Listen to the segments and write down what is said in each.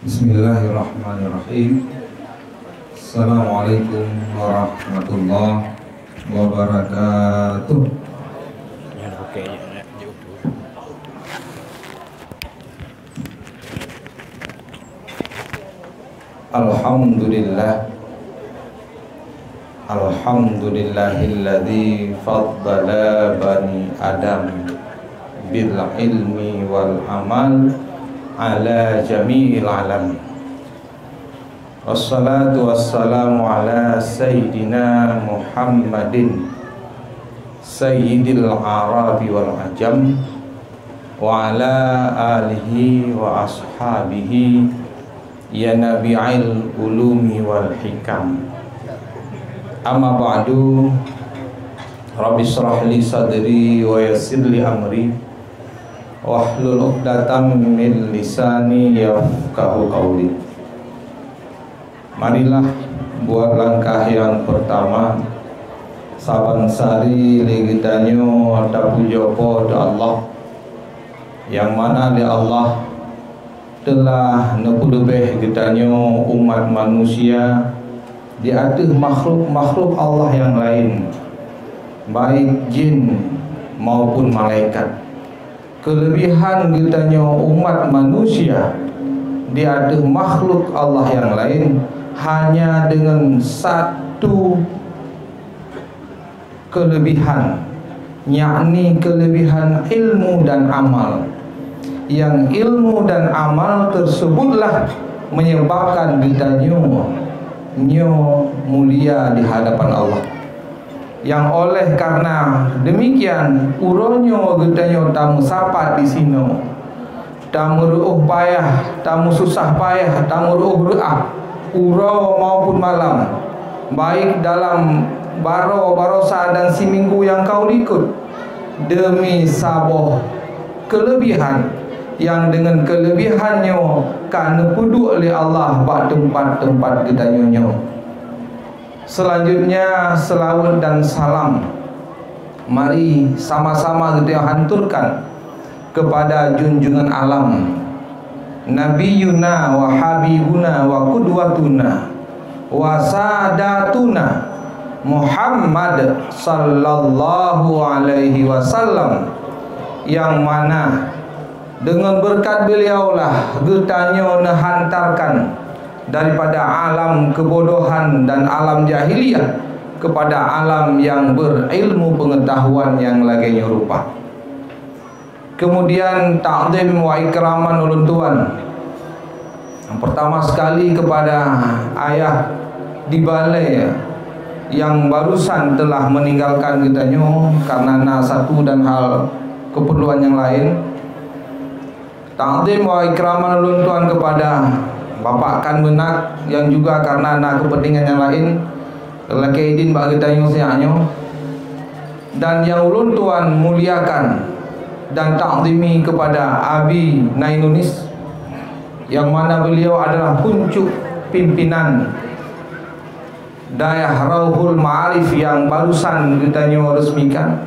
Bismillahirrahmanirrahim. Assalamualaikum warahmatullahi wabarakatuh. Alhamdulillah. Alhamdulillahilladzi faddala bani Adam bil ilmi wal amal ala jami'il alam. Wassalatu wassalamu ala sayyidina Muhammadin sayyidil arabi wal ajam wa ala alihi wa ashabihi ya nabi'il ulumi wal hikam. Amma ba'du. Rabbi shrah li sadri wa yassir li amri wahlul 'uqdatam min lisani yafqahu qawli. Marilah buat langkah yang pertama saban sari ligitanyo tapu jopo do Allah yang mana di Allah telah nepudebeh gitanyo umat manusia di atas makhluk-makhluk Allah yang lain, baik jin maupun malaikat. Kelebihan kitanya umat manusia di atas makhluk Allah yang lain hanya dengan satu kelebihan, yakni kelebihan ilmu dan amal. Yang ilmu dan amal tersebutlah menyebabkan kitanya mulia di hadapan Allah. Yang oleh karena demikian uronyo gedanyo tamu sapat di sini, tamu ruuh payah, tamu susah payah, tamu ruuh ruah, uro maupun malam, baik dalam barosa dan si minggu yang kau ikut, demi saboh kelebihan yang dengan kelebihannya kan puduk oleh Allah bak tempat-tempat gedanyo. Selanjutnya selawat dan salam mari sama-sama kita hanturkan kepada junjungan alam Nabiyuna wa Habibuna wa Qudwatuna wa Sadatuna Muhammad sallallahu alaihi wasallam, yang mana dengan berkat beliaulah getanyo nehantarkan daripada alam kebodohan dan alam jahiliyah kepada alam yang berilmu pengetahuan yang lagi nyerupa. Kemudian ta'zim wa ikraman ulun tuan. Yang pertama sekali kepada ayah di balai yang barusan telah meninggalkan kitanya karena satu dan hal keperluan yang lain. Ta'zim wa ikraman ulun tuan kepada Bapak Kan Benak yang juga karena kepentingan yang lain lelaki idin bagi tayung siaknya, dan yang ulun tuan muliakan dan takzimi kepada Abi Nainunis yang mana beliau adalah puncuk pimpinan Dayah Rauhul Ma'arif yang barusan ditanya resmikan,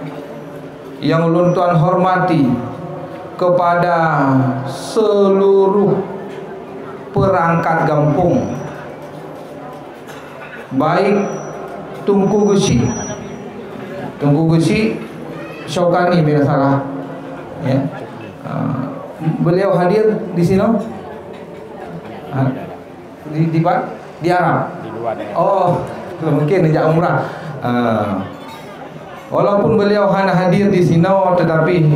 yang ulun tuan hormati kepada seluruh perangkat kampung, baik Tungku Gesi Syokani bila salah ya. Beliau hadir di sini di Arab. Oh, mungkin sejak umrah. Walaupun beliau hanya hadir di sini, tetapi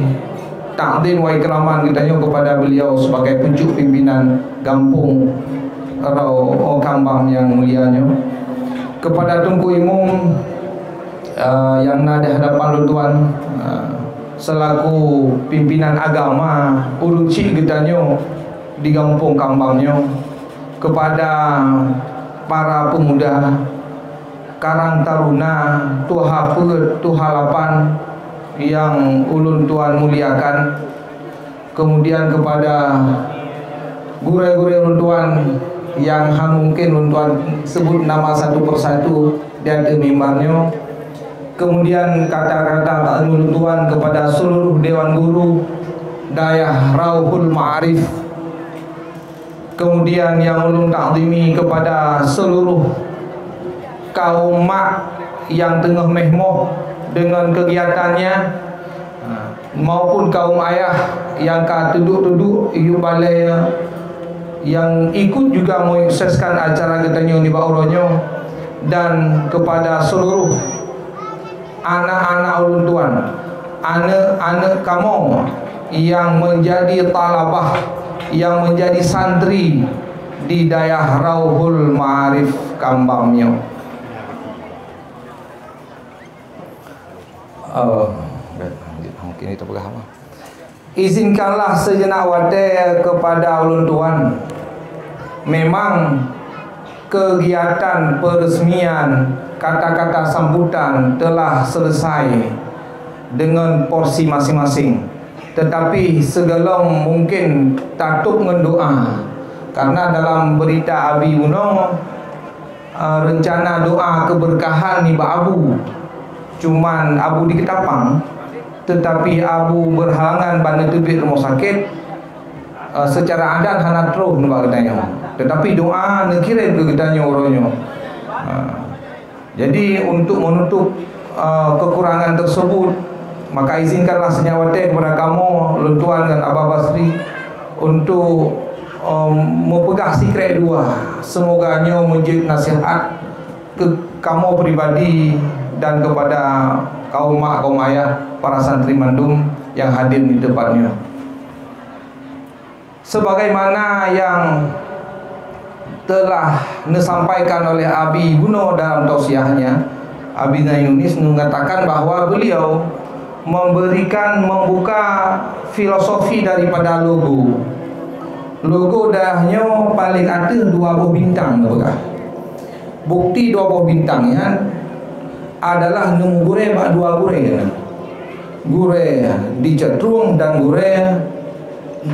ta'zim wa ikraman kitanya kepada beliau sebagai puncuk pimpinan kampung Kambang yang mulianya, kepada Tungku Imum yang ada hadapan tuan selaku pimpinan agama uruci kitanya di kampung Kambangnya, kepada para pemuda Karang Taruna Tuhalapan yang ulun tuan muliakan, kemudian kepada gure-gure ulun tuan yang mungkin ulun tuan sebut nama satu persatu dan mimbarnya, kemudian kata-kata ulun tuan kepada seluruh dewan guru Dayah Rauhul Ma'arif kemudian yang ulun ta'zimi kepada seluruh kaum mak yang tengah mehmoh dengan kegiatannya, maupun kaum ayah yang duduk-duduk iu balai yang ikut juga mensukseskan acara katanya di bauronyo, dan kepada seluruh anak-anak ulun tuan, anak-anak kamu yang menjadi talabah, yang menjadi santri di daerah Rauhul Ma'arif Kambamnyo. Mungkin itu paham. Izinkanlah sejenak wate kepada ulun tuan. Memang kegiatan peresmian kata-kata sambutan telah selesai dengan porsi masing-masing, tetapi segala mungkin tatuk ngendoa, karena dalam berita Abi Uno rencana doa keberkahan ni Abu, cuman Abu di Ketapang, tetapi Abu berhalangan pada tebik rumah sakit. Secara adat hana terus nampak katanya, tetapi doa nak kirim ke katanya orangnya. Jadi untuk menutup kekurangan tersebut, maka izinkanlah senyawate kepada kamu ulun tuan dan Abah Basri untuk mempegang sikret dua. Semoganya menjadi nasihat ke kamu pribadi dan kepada kaum mak, kaum ayah, para santri mandum yang hadir di tempatnya. Sebagaimana yang telah disampaikan oleh Abi Guno dalam tausiahnya, Abi Zainunis mengatakan bahwa beliau membuka filosofi daripada logo. Logo dahnya paling ada 2 buah bintang, bukan? Bukti 2 buah bintangnya adalah nemu gure mak 2 gure, gure di Cetrung dan gure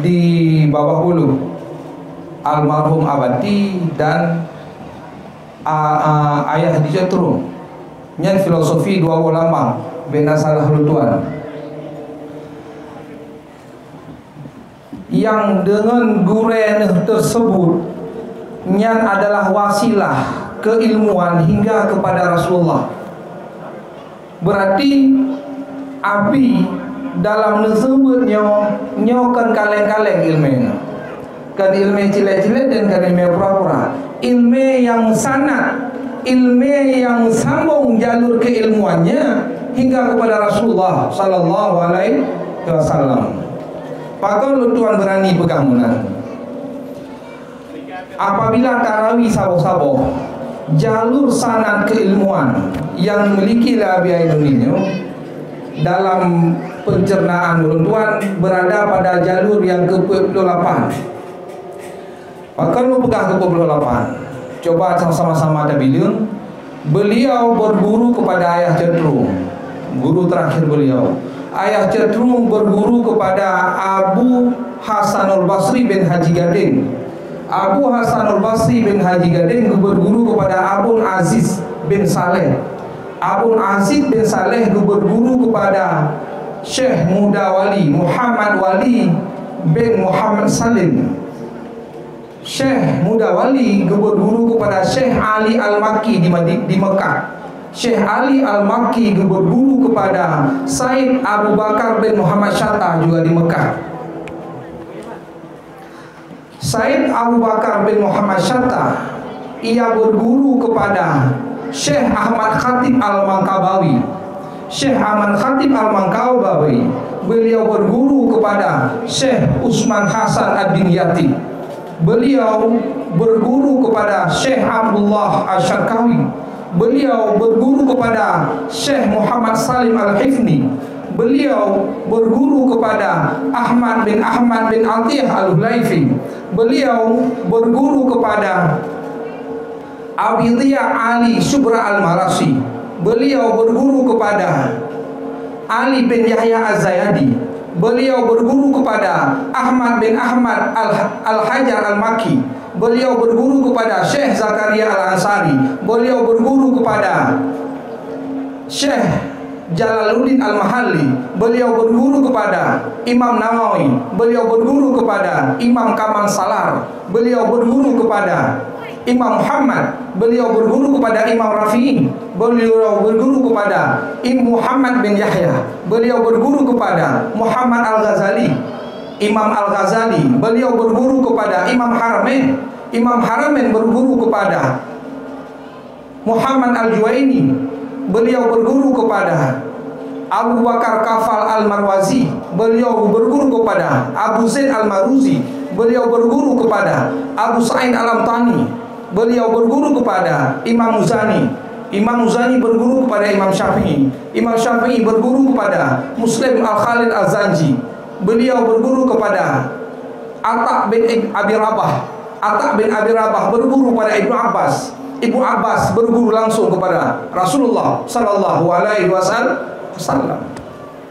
di bawah hulu, almarhum Abati dan ayah di Cetrung. Nyan filosofi 2 buah lambang bena salah lutuan, yang dengan gure tersebut nyan adalah wasilah keilmuan hingga kepada Rasulullah. Berarti Abi dalam tersebutnya nyokan kaleng-kaleng ilmu, kan ilmu cilik-cilik dan kan ilmu pura-pura, ilmu yang sanad, ilmu yang sambung jalur keilmuannya hingga kepada Rasulullah sallallahu alaihi wasallam. Pakon tuan berani pegang mulan. Apabila tarawih sabo-sabo, jalur sanad keilmuan yang memiliki Abi Indonesia dalam pencernaan ulun tuan berada pada jalur yang ke-28. Maka lu pegang ke-28. Coba sama-sama ada bilun. Beliau berguru kepada ayah Cetrung, guru terakhir beliau. Ayah Cetrung berguru kepada Abu Hasanul Basri bin Haji Gading. Abu Hasanul Basri bin Haji Gading berguru kepada Abul Aziz bin Saleh. Abul Aziz bin Saleh berguru kepada Syekh Muda Wali Muhammad Wali bin Muhammad Salim. Syekh Muda Wali berguru kepada Syekh Ali Al-Makki di Mekah. Syekh Ali Al-Makki berguru kepada Said Abu Bakar bin Muhammad Syatta juga di Mekah. Said Abu Bakar bin Muhammad Syatta ia berguru kepada Syekh Ahmad Khatib Al-Mangkabawi. Syekh Ahmad Khatib Al-Mangkabawi beliau berguru kepada Syekh Usman Hasan Ad-Dinyati. Beliau berguru kepada Syekh Abdullah Asyarkawi. Beliau berguru kepada Syekh Muhammad Salim Al-Hifni. Beliau berguru kepada Ahmad bin Atiyah Al-Hulaifi. Beliau berguru kepada Abi Dhiya Ali Subra Al-Marasi. Beliau berguru kepada Ali bin Yahya Az-Zayadi. Beliau berguru kepada Ahmad bin Ahmad Al-Hajar Al-Makki. Beliau berguru kepada Syekh Zakaria Al-Ansari. Beliau berguru kepada Syekh Jalaluddin Al-Mahalli, beliau berguru kepada Imam Nawawi, beliau berguru kepada Imam Kamal Salar, beliau berguru kepada Imam Muhammad, beliau berguru kepada Imam Rafi'i, beliau berguru kepada Imam Muhammad bin Yahya, beliau berguru kepada Muhammad Al-Ghazali, Imam Al-Ghazali, beliau berguru kepada Imam Haramain, Imam Haramain berguru kepada Muhammad Al-Juwaini, beliau berguru kepada Abu Bakar Kafal Al-Marwazi, beliau berguru kepada Abu Zaid Al-Maruzi, beliau berguru kepada Abu Sa'id Al-Amtani, beliau berguru kepada Imam Muzani, Imam Muzani berguru kepada Imam Syafi'i, Imam Syafi'i berguru kepada Muslim Al-Khalid Al-Zanji, beliau berguru kepada Atta bin Abi Rabah, Atta bin Abi Rabah berguru kepada Ibnu Abbas, Ibnu Abbas berguru langsung kepada Rasulullah sallallahu alaihi wasallam.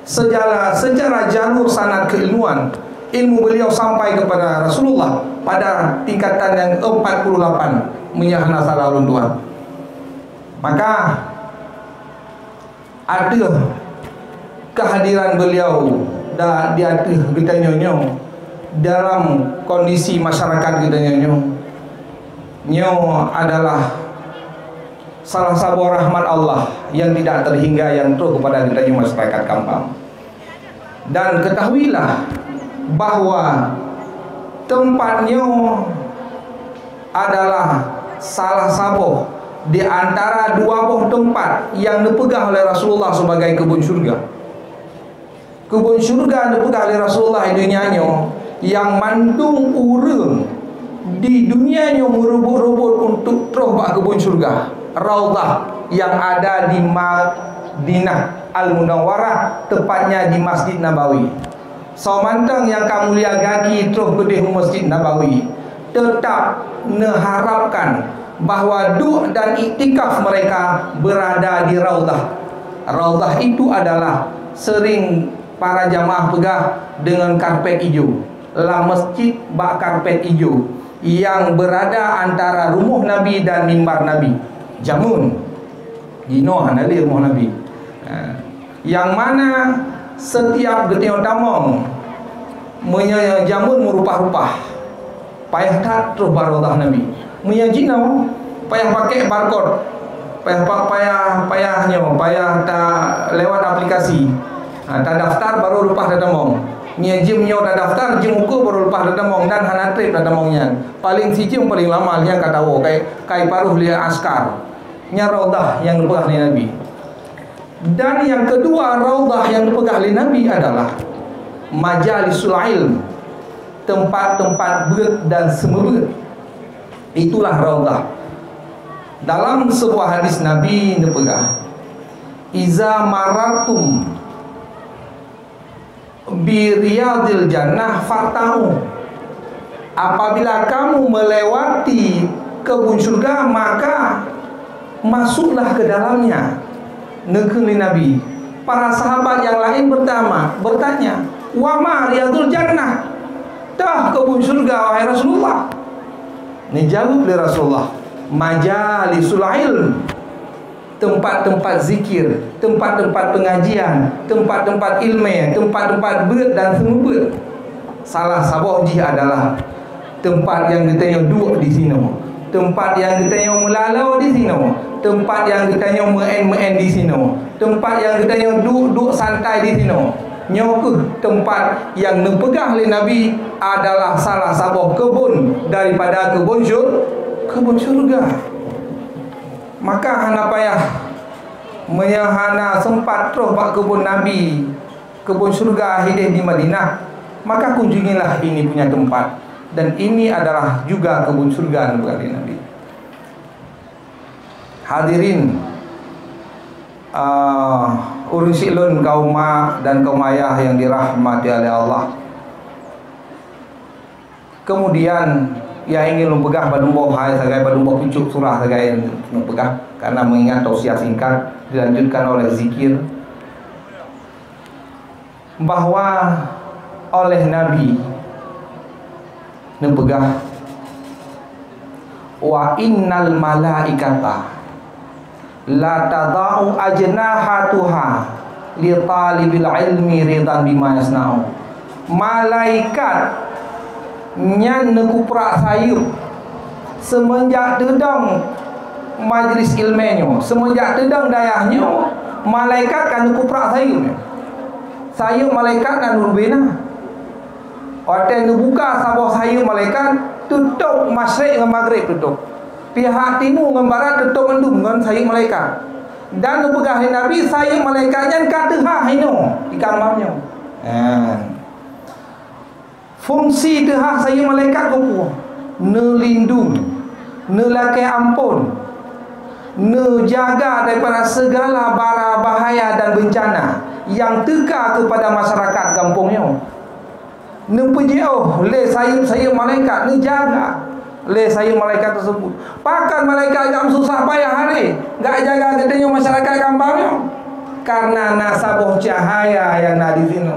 Secara jalur sanad keilmuan, ilmu beliau sampai kepada Rasulullah pada tingkatan yang 48 menyahana salah runtuhan. Maka ada kehadiran beliau di hati kita nyonyo dalam kondisi masyarakat kita nyonyo adalah salah satu rahmat Allah yang tidak terhingga yang terus kepada kita masyarakat Kampang. Dan ketahuilah bahwa tempatnya adalah salah satu di antara dua buah tempat yang dipegang oleh Rasulullah sebagai kebun surga. Kebun surga dipegang oleh Rasulullah di dunianya yang mandung urang di dunianya merebut-rebut untuk terus bak kebun surga. Raudhah yang ada di Madinah Al-Munawwarah, tepatnya di Masjid Nabawi. Somantang yang kamu lihat gagi terus bedih Masjid Nabawi, tetap mengharapkan bahwa duk dan iktikaf mereka berada di Raudhah. Raudhah itu adalah sering para jamaah pegah dengan karpet hijau. Lah masjid bak karpet hijau yang berada antara rumah Nabi dan mimbar Nabi. Jamun Gino hanali rumah Nabi, yang mana setiap getih tamong jamun merupa-rupa payah tak terus Raudhah Nabi menyajino payah pakai barcode, payah tak lewat aplikasi, tak daftar baru rupa datamong. Nya jim nyo dah daftar jim ukur baru lepas datamong dan hana trip datamongnya. Paling si jim paling lama yang kata kai paruh lia askar. Nya Raudhah yang dipegang oleh Nabi. Dan yang kedua Raudhah yang dipegang oleh Nabi adalah majalisul ilm, tempat-tempat berat dan semerbet. Itulah Raudhah. Dalam sebuah hadis Nabi dipegang, iza maratum bi riyadil jannah fartau, apabila kamu melewati kebun surga maka masuklah ke dalamnya. Negeri Nabi, para sahabat yang lain bertanya, wa ma riyadul jannah, dah kebun surga wahai Rasulullah. Ini jawab oleh Rasulullah, majalisul ilm, tempat-tempat zikir, tempat-tempat pengajian, tempat-tempat ilmu, tempat-tempat berat dan semerbet. Salah satu adalah tempat yang kita duduk di sini, tempat yang kita melalau di sini, tempat yang kita meen di sini, tempat yang kita duduk santai di sini. Nyokuh tempat yang dipegang oleh Nabi adalah salah satu kebun daripada kebun surga. Maka hana payah menyahana sempat terus bak kebun Nabi, kebun surga hidup di Madinah, maka kunjungilah ini punya tempat. Dan ini adalah juga kebun surga dari Nabi. Hadirin urun silun kaum mak dan kaum ayah yang dirahmati oleh Allah. Kemudian yang ingin mempegang badumboh hai sebagai badumboh pucuk surah sebagai mempegang, karena mengingat tausiah singkat dilanjutkan oleh zikir bahwa oleh Nabi mempegang wa innal malaikata la tadau ajnahatuha li talibil ilmi ridan bima yasna'u. Malaikat nyan nekuprak sayup semenjak dedang majlis ilmiahnya, semenjak dedang dayahnya, malaikat kan nekuprak sayup. Sayup malaikat kan nurbina. Waktu buka sabah sayup malaikat tutup masyrik dengan maghrib tutup. Pihak timur dengan barat tutup mendung dengan sayup malaikat. Dan pegah Nabi sayup malaikatnya kata hino di kamarnya. Fungsi tehah saya malaikat kupu nelindung, nelakai ampun, nejaga daripada segala bara bahaya dan bencana yang teka kepada masyarakat kampungnya. Nepejauh le sayup malaikat, nejaga le sayup malaikat tersebut. Pakan malaikat yang susah payah hari, gak jaga katanya masyarakat kampungnya. Karena nasabah cahaya yang ada di sini.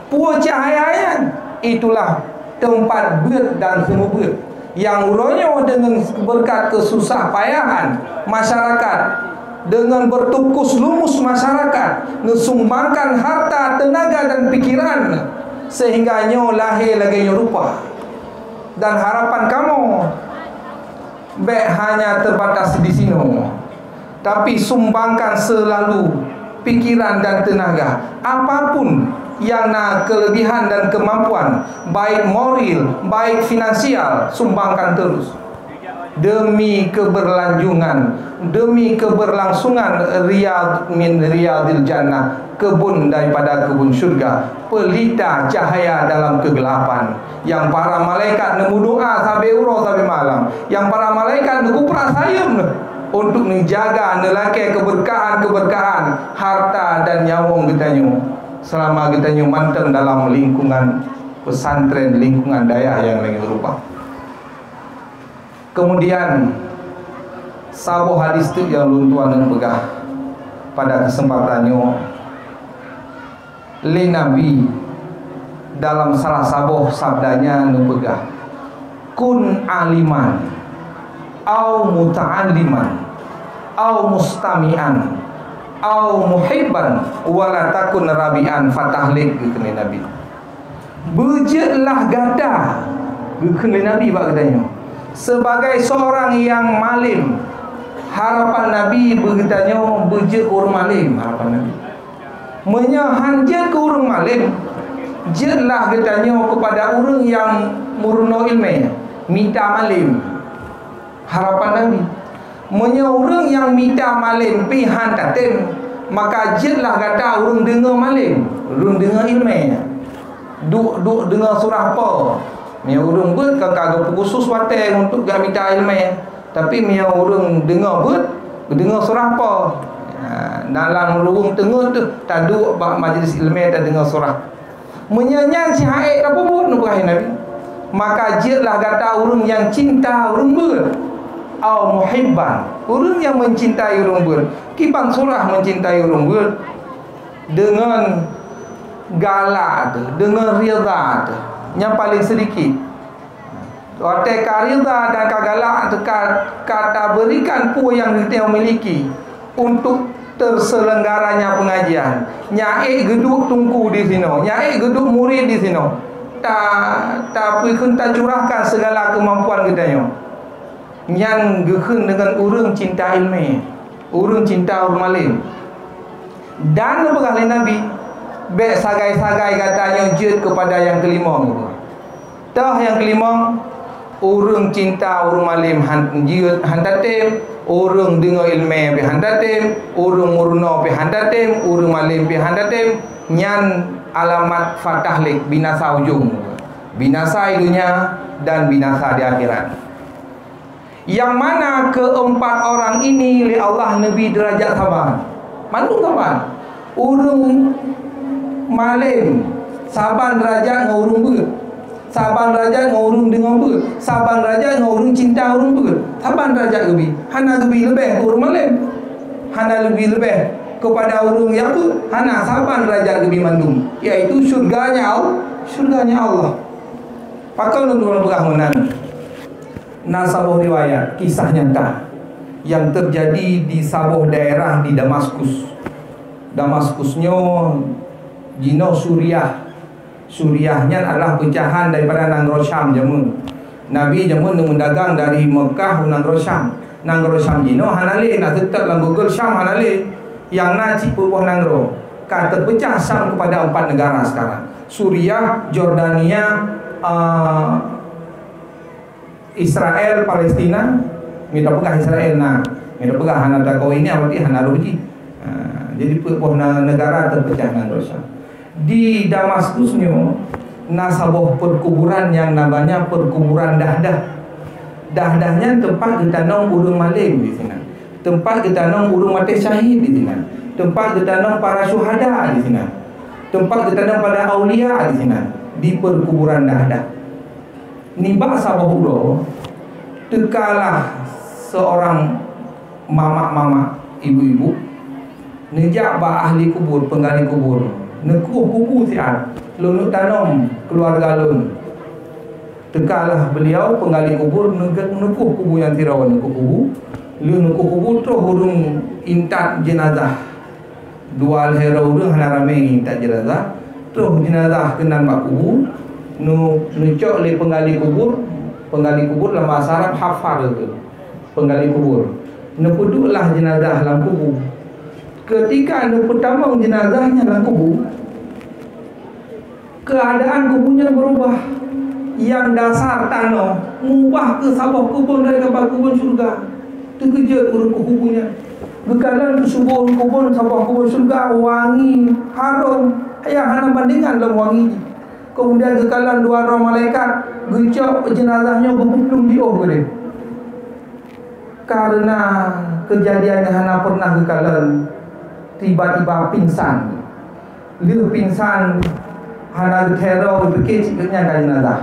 Puas cahaya itulah tempat ber dan semua ber yang ulanya dengan berkat kesusah payahan masyarakat, dengan bertukus lumus masyarakat, ngesumbangkan harta, tenaga dan pikiran sehingga nyo lahir lagi nyo rupa. Dan harapan kamu baik hanya terbatas di sini, tapi sumbangkan selalu pikiran dan tenaga, apapun yang nak kelebihan dan kemampuan, baik moral, baik finansial, sumbangkan terus demi keberlanjungan, demi keberlangsungan riyad min riyadil jannah, kebun daripada kebun syurga, pelita cahaya dalam kegelapan, yang para malaikat nemu doa sampai uro sampai malam, yang para malaikat nemu prasayum untuk menjaga nelakai keberkahan harta dan nyawa kita selama kita manteng dalam lingkungan pesantren, lingkungan daya yang lagi berupa. Kemudian sabuh hadis itu yang luntuan dan pegah pada kesempatannya le Nabi dalam salah sabuh sabdanya nupegah, kun aliman au muta'alliman au mustami'an au muhibban wala takun rabi'an fatahlik kene Nabi. Bejeklah gada kene Nabi bak katanya sebagai seorang yang malim. Harapan Nabi berkatanya bejek orang malim, harapan Nabi menyahanjat ke orang malim, jetlah katanya kepada orang yang murno ilmu minta malim. Harapan Nabi orang yang minta malim pihan tatim, maka jetlah kata orang dengar malim, orang dengar ilmu, duk dengar surah apa mia orang buat kagak khusus watai untuk gak minta ilmu, tapi mia orang dengar buat dengar surah apa dalam lurung tengah tu tak duk majlis ilmu tak dengar surah menyanyian si haid apa pun Nabi, maka jetlah kata orang yang cinta orang buat au muhibban, orang yang mencintai orang ber, kibang surah mencintai orang ber dengan galak, dengan rida, yang paling sedikit. Waktu karida dan kagalak kata berikan pu yang kita miliki untuk terselenggaranya pengajian. Nyai geduk tungku di sini, nyai geduk murid di sini. Tak kita curahkan segala kemampuan kita yang gehun dengan urang cinta ilmu, urang cinta orang malim. Dan berkali Nabi baik sagai-sagai katanya jid kepada yang kelima. Tah yang kelima, urang cinta orang malim jid handatim, urang dengar ilmu be handatim, urang murno be handatim, urang malim be handatim, nyan alamat fatahlik, binasa ujung, binasa dunia dan binasa di akhirat. Yang mana keempat orang ini oleh Allah Nabi derajat sabar. Mandu sabar. Urung malim sabar derajat dengan urung ber. Sabar derajat dengan urung dengar ber. Sabar derajat dengan urung cinta urung ber. Sabar derajat lebih. Hana lebih lebih urung malim. Hana lebih kepada urung yang ber. Hana sabar derajat lebih mandum. Iaitu syurganya Allah. Pakal nunduan berahmanan. Nasabuh riwayat kisah nyata yang terjadi di sabuh daerah di Damaskus. Damaskusnya Jino Suriahnya adalah pecahan daripada Nanggro Syam jamu. Nabi jamu mendagang dari Mekah ke Nanggro Syam. Nanggro Syam Jino hanale nak tetap dalam Google Syam hanale. Yang naci purwoh Nanggro. Kata pecah Syam kepada 4 negara sekarang. Suriah, Jordania, Israel, Palestina. Minta pegang Israel nah. Minta pegang hana takau ini apa dia hana ruji. Jadi purwoh negara terpecah Nanggro Syam. Di Damaskusnya nasabah perkuburan yang namanya perkuburan Dahdah. Dahdahnya tempat ditanam urung malim di sini. Tempat ditanam urung mati syahid di sini. Tempat ditanam para syuhada di sini. Tempat ditanam para aulia di sini. Di perkuburan Dahdah. Nibak sabah ulo tekalah seorang mama-mama, ibu-ibu nejak ba ahli kubur, penggali kubur. Nekuh kubu siat lunuk tanam keluarga lun. Tekalah beliau penggali kubur nekuh kubu yang tirawan nekuh kubu. Lu nekuh kubu terus hurung intat jenazah. Dua hera urang hana rame intat jenazah. Terus jenazah kenan mak kubu. Nucok le penggali kubur. Penggali kubur dalam bahasa Arab hafar itu. Penggali kubur. Nepuduklah jenazah dalam kubu. Ketika anda pertama jenazahnya dalam kubu, keadaan kubunya berubah. Yang dasar tanah mengubah ke sabah kubun dari kapal kubun surga. Terkejut urut kubunya. Bekalan subuh kubun sabah kubun surga wangi, harum. Yang hana bandingan dalam wangi. Kemudian kekalan dua roh malaikat gecok jenazahnya berputung di dia. Karena kejadian yang hana pernah kekalan tiba-tiba pingsan. Dia pingsan hana teror berfikir cikirnya kan jenazah.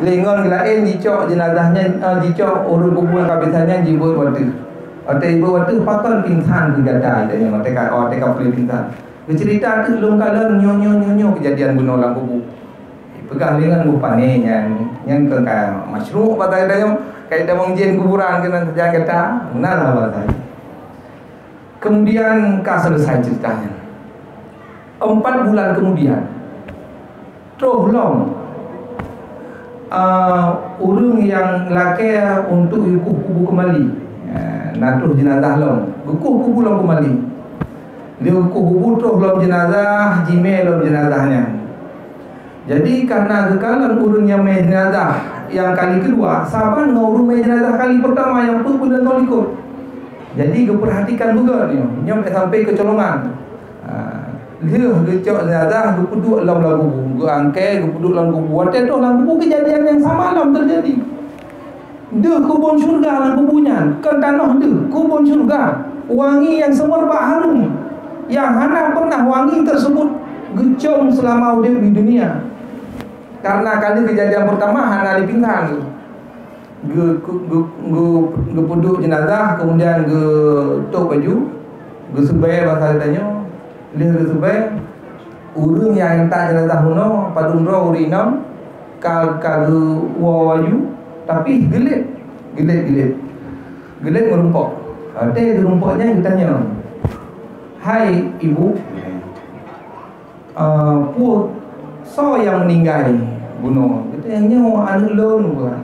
Lengon lain dicok jenazahnya dicok urut kubur kabisannya jibut waktu. Waktu ibu waktu pakai pingsan digada dan yang mereka boleh pingsan. Bercerita tu belum kalan nyo kejadian bunuh dalam kubur. Pegang lengan rupane yang ke masyru' pada dia kayak dah mengjen kuburan kena kerja kata benar lah bahasa. Kemudian selesai ceritanya. 4 bulan kemudian terus long urung yang laki untuk ikuh kubu kembali. Natuh jenazah long ikuh kubu long kembali. Dia ikuh kubu terus long jenazah jime long jenazahnya. Jadi karena kekalan urung yang main jenazah yang kali kedua, sahabat ngurung main jenazah kali pertama yang pun bulan tahun ikut. Jadi keperhatikan juga ni, nyom sampai kecolongan. Dia gecok jenazah, gepuduk dalam lagu, geangkai, gepuduk dalam kubu. Waktu tu dalam kubu kejadian yang sama dalam terjadi. Dia kubun syurga dalam kubunya, kan tanah dia, kubun syurga, wangi yang semerbak harum, yang hana pernah wangi tersebut gecong selama hidup di dunia. Karena kali kejadian pertama hana dipingsan. Gepuduk jenazah, kemudian getok baju, gesubai bahasa katanya. Dia gesubai urung yang tak jenazah huno padumro urinam kagu wawaju tapi gelit merumpok. Ada merumpoknya kita tanya, hai ibu, pu so yang meninggal bunuh. Kita yang nyawa anak lon bukan.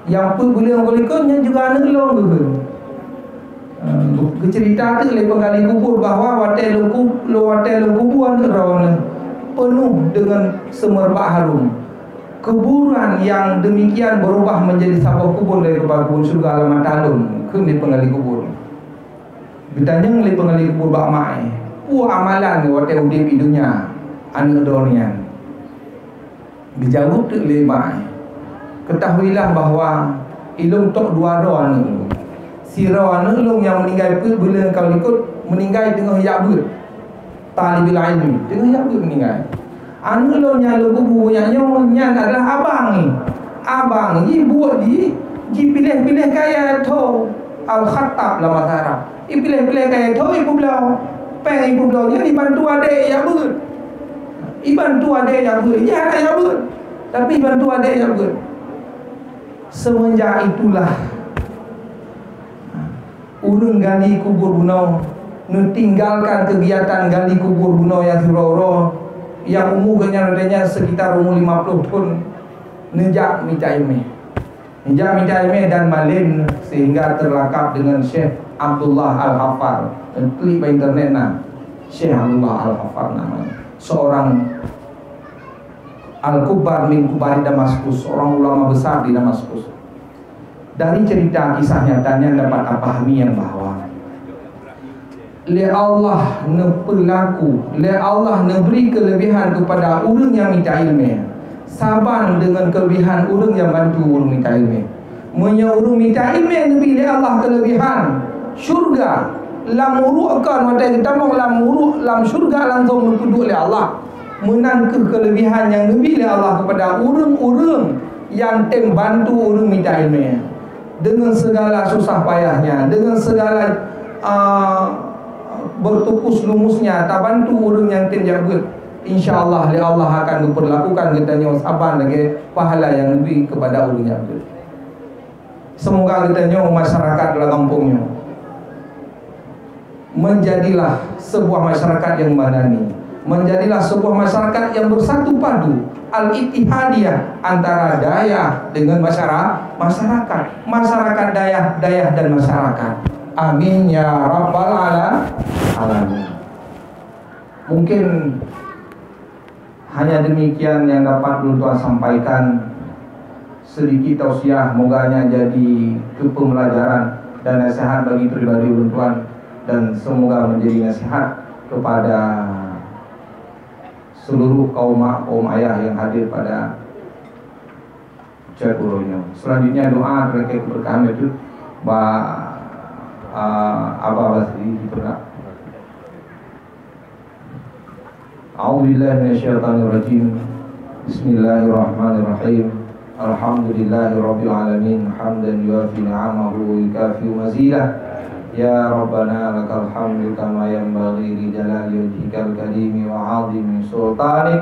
Yang pun boleh konnya juga anak lon bukan. Cerita tu oleh penggali kubur bahawa watel kubur anak penuh dengan semerbak harum. Kuburan yang demikian berubah menjadi sabah kubur dari kubur surga alamat talun ke penggali kubur. Ditanya oleh penggali kubur bak mai. Amalan watel udip di dunia anak donian. Dijawab tu oleh mai. Ketahuilah bahawa ilmu tok dua roh anak. Si roh anak long yang meninggal pun bila kau ikut meninggal tengah yabut. Talibil ilmi tengah yabut meninggal. Anak long yang lu kubu yang adalah abang ni. Abang ni buat di pilih-pilih kaya tu al-khattab dalam bahasa Arab. Pilih-pilih kaya tu ibu belau. Peng ibu belaunya dibantu adik yabut. Ibantu adik yabut. Ya ada yabut. Tapi bantu adik yabut. Semenjak itulah urung gali kubur bunuh tinggalkan kegiatan gali kubur buno yang suroro yang umurnya adanya sekitar umur 50 tahun, nejak minta ilmu dan malin sehingga terlakap dengan Syekh Abdullah Al-Hafar. Klik di internet Syekh Abdullah Al-Hafar namanya, seorang Al-Kubar min Kubari Damaskus, seorang ulama besar di Damaskus. Dari cerita kisah nyatanya dapat pahami yang bahwa le Allah nepelaku, le Allah neberi kelebihan kepada orang yang minta ilmu, saban dengan kelebihan orang yang bantu orang minta ilmu. Munya orang minta ilmu lebih le Allah kelebihan syurga lam urukan wadah kita mau lam syurga langsung duduk le Allah. Menang kelebihan yang lebih le Allah kepada orang-orang yang bantu orang minta ilmu dengan segala susah payahnya, dengan segala bertukus lumusnya, tak bantu orang yang jabat. InsyaAllah Allah akan memperlakukan kita nyawa sabar lagi pahala yang lebih kepada orang yang jabat. Semoga kita nyawa masyarakat dalam kampungnya menjadilah sebuah masyarakat yang madani, menjadilah sebuah masyarakat yang bersatu padu, al-ittihadiyah, antara daya dengan masyarakat daya dan masyarakat. Amin ya rabbal alamin. Mungkin hanya demikian yang dapat Tuan sampaikan, sedikit tausiah, moganya jadi kepembelajaran dan nasihat bagi pribadi Tuan, dan semoga menjadi nasihat kepada seluruh kaum ayah yang hadir pada cekurnya. Selanjutnya doa terkait keberkahan itu Abah Basri dipernak. A'udzubillahi minasyaitonirrajim. Bismillahirrahmanirrahim. Alhamdulillahirabbil alamin, hamdan yuafi ni'amahu wa yukafi mazidah. Ya Rabbana lakal hamdu kama yanbaghi li jalali wajhikal karimi wa 'azimi sultanik.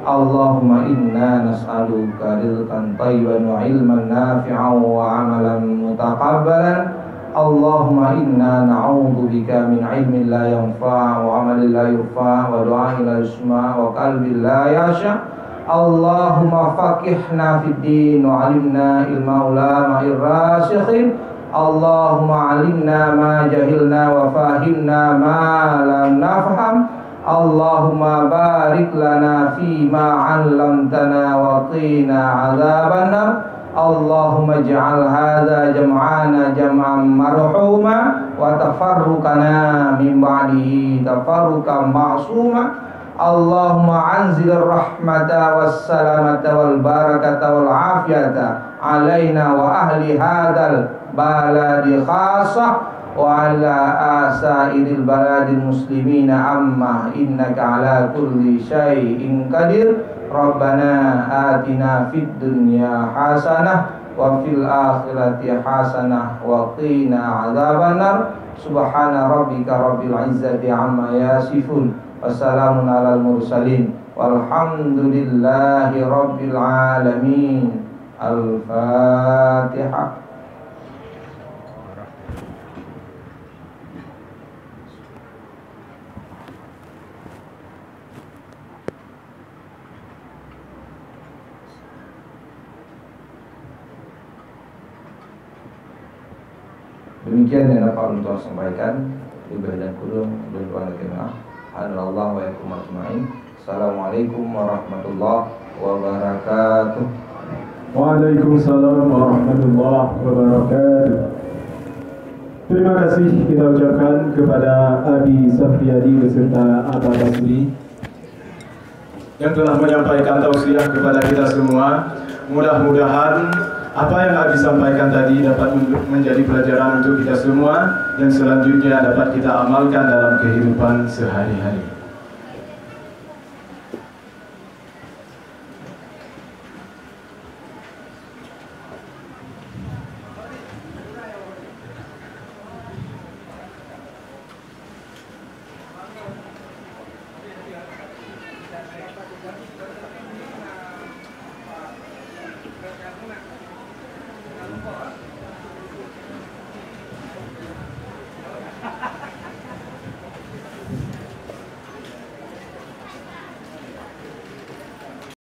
Allahumma inna nas'aluka rizqan thayyiban wa ilman nafi'an wa 'amalan mutaqabbalan. Allahumma inna na'udzu bika min ilmin la yanfa' wa 'amalin la yurfa' wa du'ain la yusma' wa qalbin la yasha'. Allahumma faqihna fid din wa 'allimna ilma ulama'ir rasikhin. Allahumma 'allimna ma jahilna wa fahimna ma lam nafham. Allahumma barik lana fima 'allamtana wa qina 'adzaban nar. Allahumma ij'al hadza jam'ana jam'an marhuma wa tafarruqana min ba'dihi tafarruqan ma'suma. Allahumma anzil rahmata was salamata wal barakata wal afiyata alaina wa ahli hadzal baladi khassah wa ala asairil baladil muslimina amma innaka ala kulli syai'in qadir. Rabbana atina fid dunya hasanah wa fil akhirati hasanah wa qina adzabannar. Subhana rabbika rabbil izzati amma yasifun, wassalamun alal mursalin, walhamdulillahi rabbil alamin. Al-Fatihah. Demikian yang dapat Tuan sampaikan. Lebih dan kurang berdoa lagi. Alhamdulillah wa yakum ajma'in. Assalamualaikum warahmatullahi wabarakatuh. Waalaikumsalam warahmatullahi wabarakatuh. Terima kasih kita ucapkan kepada Abi Safriyadi beserta Abah Basri yang telah menyampaikan tausiah kepada kita semua. Mudah-mudahan apa yang Abi sampaikan tadi dapat menjadi pelajaran untuk kita semua dan selanjutnya dapat kita amalkan dalam kehidupan sehari-hari.